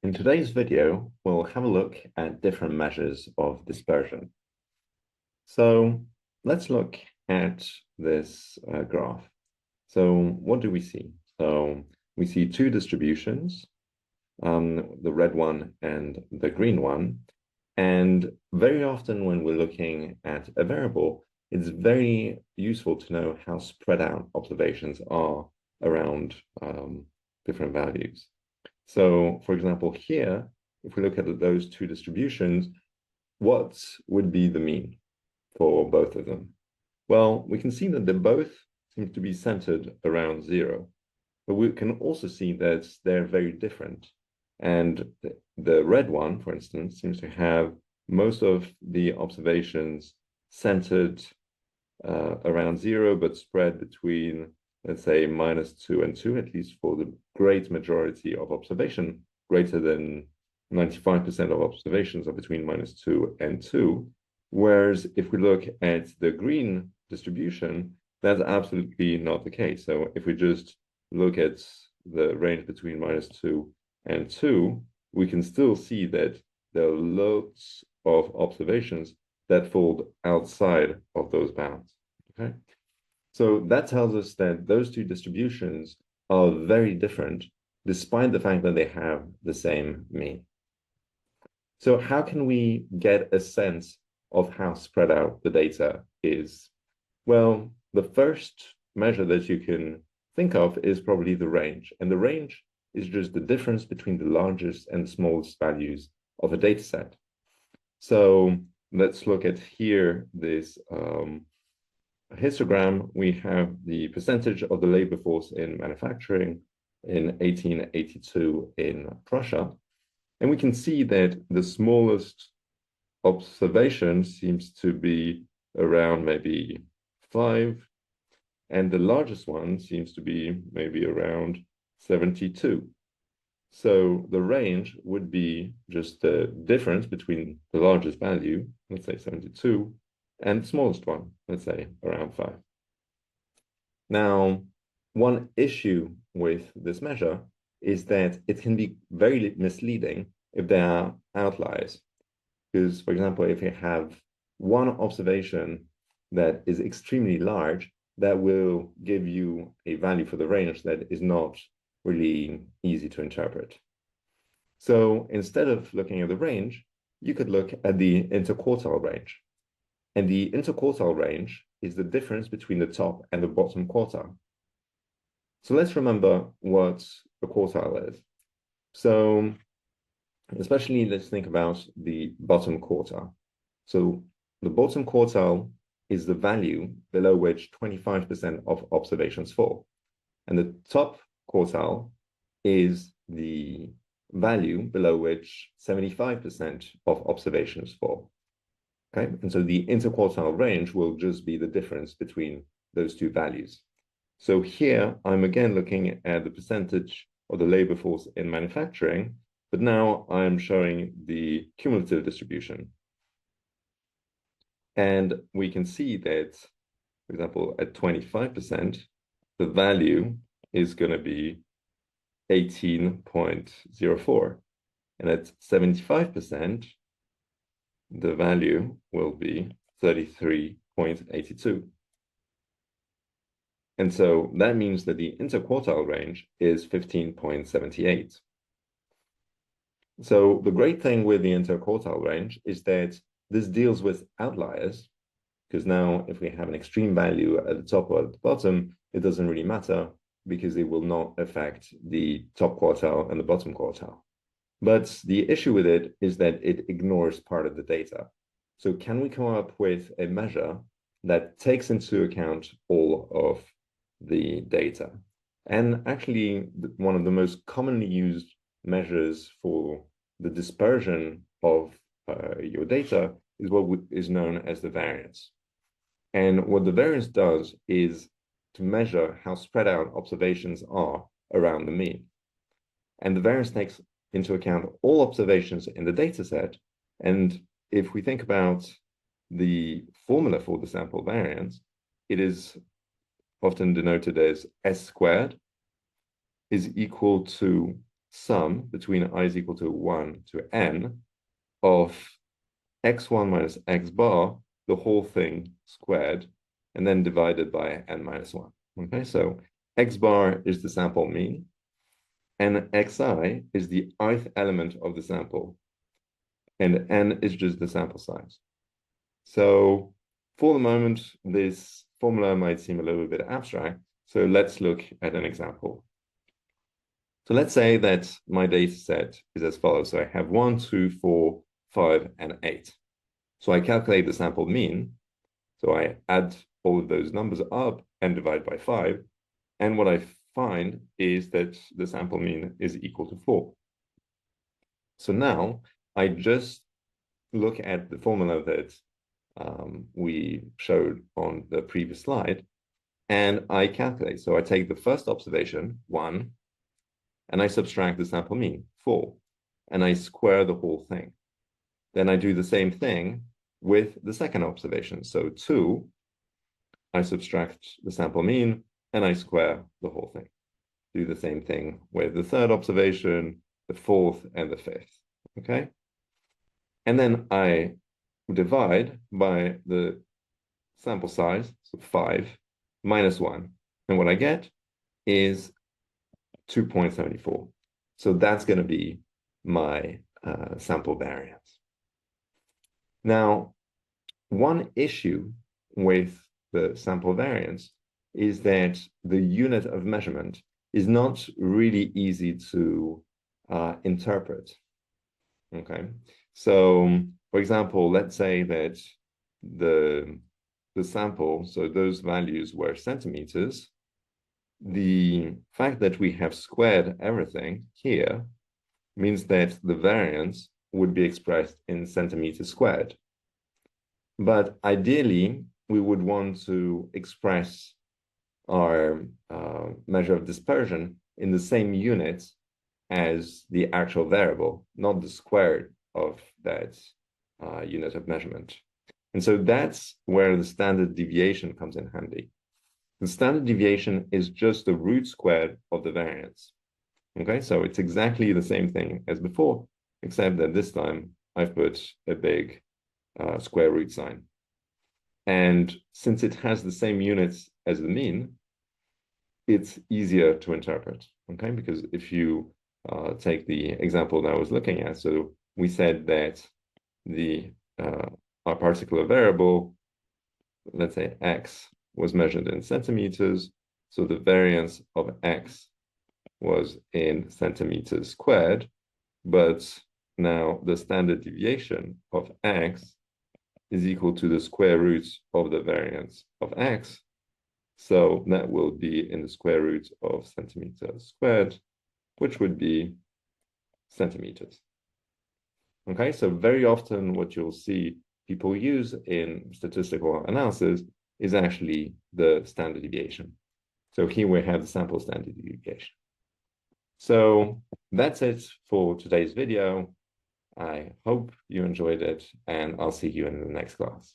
In today's video, we'll have a look at different measures of dispersion. So let's look at this graph. So what do we see? So we see two distributions, the red one and the green one. And very often when we're looking at a variable, it's very useful to know how spread out observations are around different values. So, for example, here, if we look at those two distributions, what would be the mean for both of them? Well, we can see that they both seem to be centered around 0, but we can also see that they're very different. And the red one, for instance, seems to have most of the observations centered around 0, but spread between, let's say, -2 and 2, at least for the great majority of observation. Greater than 95% of observations are between -2 and 2. Whereas if we look at the green distribution, that's absolutely not the case. So if we just look at the range between -2 and 2, we can still see that there are loads of observations that fall outside of those bounds. Okay, so that tells us that those two distributions are very different, despite the fact that they have the same mean. So how can we get a sense of how spread out the data is? Well, the first measure that you can think of is probably the range. And the range is just the difference between the largest and smallest values of a data set. So let's look at here this histogram. We have the percentage of the labor force in manufacturing in 1882 in Prussia. And we can see that the smallest observation seems to be around maybe 5, and the largest one seems to be maybe around 72. So the range would be just the difference between the largest value, let's say 72, and the smallest one, let's say around 5. Now, one issue with this measure is that it can be very misleading if there are outliers. Because, for example, if you have one observation that is extremely large, that will give you a value for the range that is not really easy to interpret. So instead of looking at the range, you could look at the interquartile range. And the interquartile range is the difference between the top and the bottom quartile. So let's remember what a quartile is. So especially let's think about the bottom quartile. So the bottom quartile is the value below which 25% of observations fall. And the top quartile is the value below which 75% of observations fall. Okay, and so the interquartile range will just be the difference between those two values. So here I'm again looking at the percentage of the labor force in manufacturing, but now I'm showing the cumulative distribution. And we can see that, for example, at 25%, the value is going to be 18.04. And at 75%, the value will be 33.82. And so that means that the interquartile range is 15.78. So the great thing with the interquartile range is that this deals with outliers, because now if we have an extreme value at the top or at the bottom, it doesn't really matter because it will not affect the top quartile and the bottom quartile. But the issue with it is that it ignores part of the data. So can we come up with a measure that takes into account all of the data? And actually, one of the most commonly used measures for the dispersion of your data is what is known as the variance. And what the variance does is to measure how spread out observations are around the mean. And the variance takes into account all observations in the data set. And if we think about the formula for the sample variance, it is often denoted as S squared is equal to sum between I is equal to 1 to n of x1 minus x bar, the whole thing squared, and then divided by n minus 1. Okay, so x bar is the sample mean, and xi is the ith element of the sample, and n is just the sample size. So for the moment, this formula might seem a little bit abstract, so let's look at an example. So let's say that my data set is as follows. So I have 1, 2, 4, 5, and 8. So I calculate the sample mean. So I add all of those numbers up and divide by 5. And what I find is that the sample mean is equal to 4. So now I just look at the formula that we showed on the previous slide, and I calculate. So I take the first observation, 1, and I subtract the sample mean, 4, and I square the whole thing. Then I do the same thing with the second observation. So 2, I subtract the sample mean, and I square the whole thing. Do the same thing with the third observation, the fourth, and the fifth, okay? And then I divide by the sample size, so 5, minus 1. And what I get is 2.74. So that's going to be my sample variance. Now, one issue with the sample variance is that the unit of measurement is not really easy to interpret. Okay, so for example, let's say that the sample, so those values were centimeters. The fact that we have squared everything here means that the variance would be expressed in centimeters squared. But ideally, we would want to express our measure of dispersion in the same units as the actual variable, not the square of that unit of measurement. And so that's where the standard deviation comes in handy. The standard deviation is just the root squared of the variance. Okay, so it's exactly the same thing as before, except that this time I've put a big square root sign. And since it has the same units as the mean, it's easier to interpret, okay? Because if you take the example that I was looking at, so we said that our particular variable, let's say x, was measured in centimeters, so the variance of x was in centimeters squared, but now the standard deviation of x is equal to the square root of the variance of x. So that will be in the square root of centimeters squared, which would be centimeters. Okay, so very often what you'll see people use in statistical analysis is actually the standard deviation. So here we have the sample standard deviation. So that's it for today's video. I hope you enjoyed it, and I'll see you in the next class.